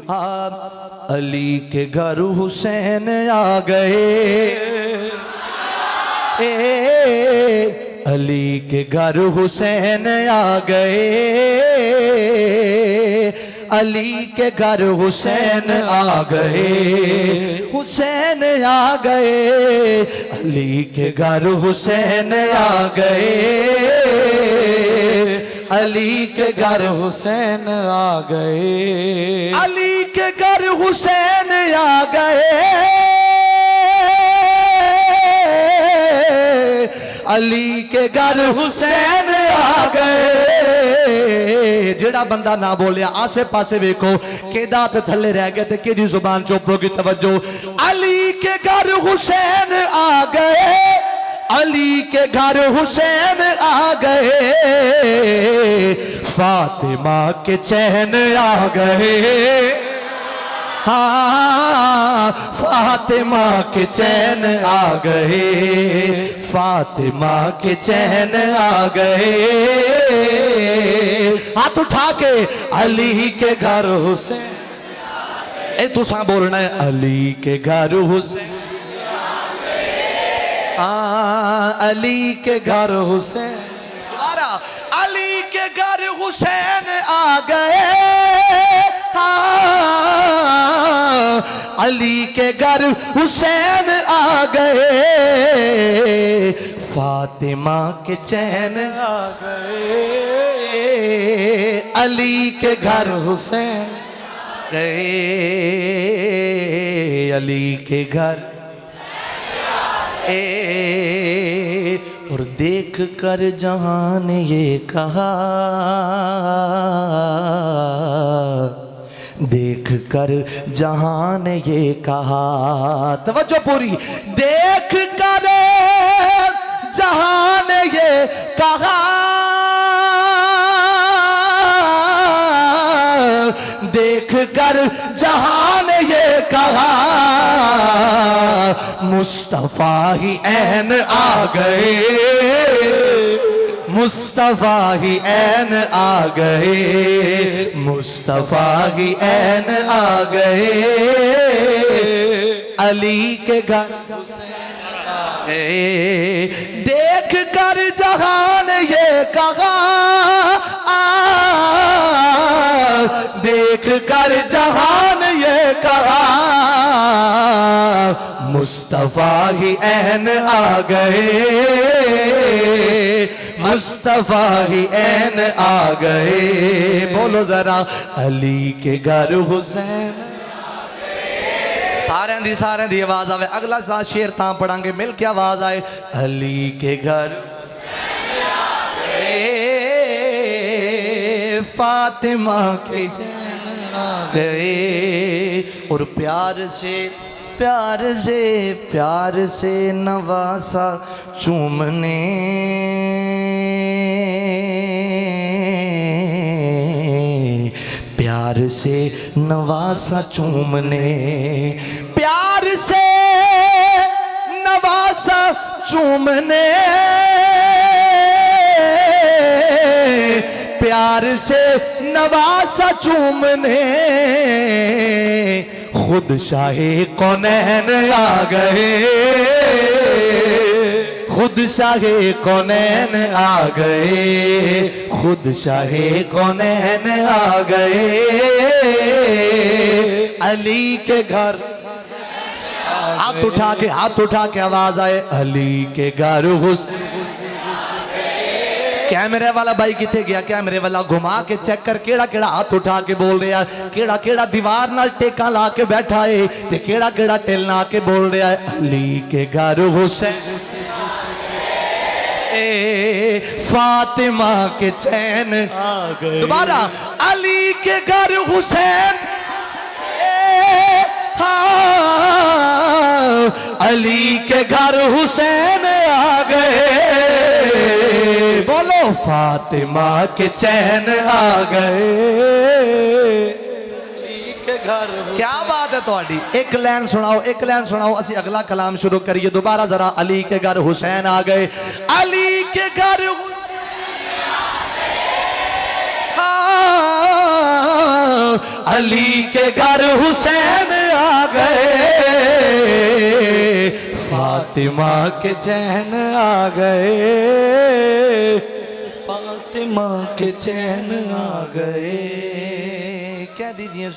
आप अली के घर हुसैन आ गए, अली के घर हुसैन आ गए, अली के घर हुसैन आ गए, हुसैन आ गए, अली के घर हुसैन आ गए, अली के घर हुसैन आ गए, अली के घर हुसैन आ गए, अली के घर हुसैन आ गए। जेड़ा बंदा ना बोलिया आसे पासे वेखो कि दात थले रह गए थे कि जुबान चुप होगी। तवज्जो, अली के घर हुसैन आ गए, अली के घर हुसैन आ गए, फातिमा के चैन आ गए, हाँ फातिमा के चैन आ गए, फातिमा के चैन आ गए। हाथ उठा के अली के घर हुसैन, ए तुसा बोलना है अली के घर हुसैन, अली के घर हुसैन, अली के घर हुसैन आ गए, अली के घर हुसैन आ गए, फातिमा के चैन आ गए, अली के घर हुसैन गए, अली के घर और देख कर जहां ने ये कहा, देख कर जहां ने ये कहा, तवज्जो पूरी, देख कर जहां ने ये कहा, देख कर जहां ने ये कहा, मुस्तफा ही ऐन आ गए, मुस्तफा ही ऐन आ गए, मुस्तफा ही ऐन आ गए, अली के घर हुसैन आ गए, देख कर जहान ये कहा, देख कर जहान ये कहा, मुस्तफा ही ऐन आ गए, मुस्तफा ही ऐन आ गए। बोलो जरा अली के घर हुसैन, सारे दी आवाज आवे। अगला सा शेर ता पढ़ांगे मिल के आवाज आए, अली के घर फातिमा के चैन आ गए, और प्यार से नवासा चूमने, प्यार से नवासा चूमने, प्यार से नवासा चूमने, प्यार से नवासा चूमने, खुद शाहे कौनैन आ गए, खुद शाहे कौनैन आ गए, खुद शाहे कौनैन आ गए, अली के घर। हाथ उठा के आवाज आए, अली के घर हुसैन। कैमरे वाला भाई किथे गया? कैमरे वाला घुमा के चेक कर, केड़ा केड़ा हाथ उठा के बोल रहा है, केड़ा केड़ा दीवार नाल टेका ला के बैठा है, ते केड़ा केड़ा टेल ला के बोल रहा है, अली के घर हुसैन, फातिमा के चैन आ गए। दोबारा, अली के घर हुसैन, अली के घर हुसैन आ गए। बोलो, फातिमा के चैन आ गए, अली के घर। क्या बात है थोड़ी। एक लाइन सुनाओ, एक लाइन सुनाओ, असी अगला कलाम शुरू करिए। दोबारा जरा, अली के घर हुसैन आ गए, अली के घर अली के घर हुसैन आ गए, फातिमा के चैन आ गए, फातिमा के चैन आ गए। कह दीजिए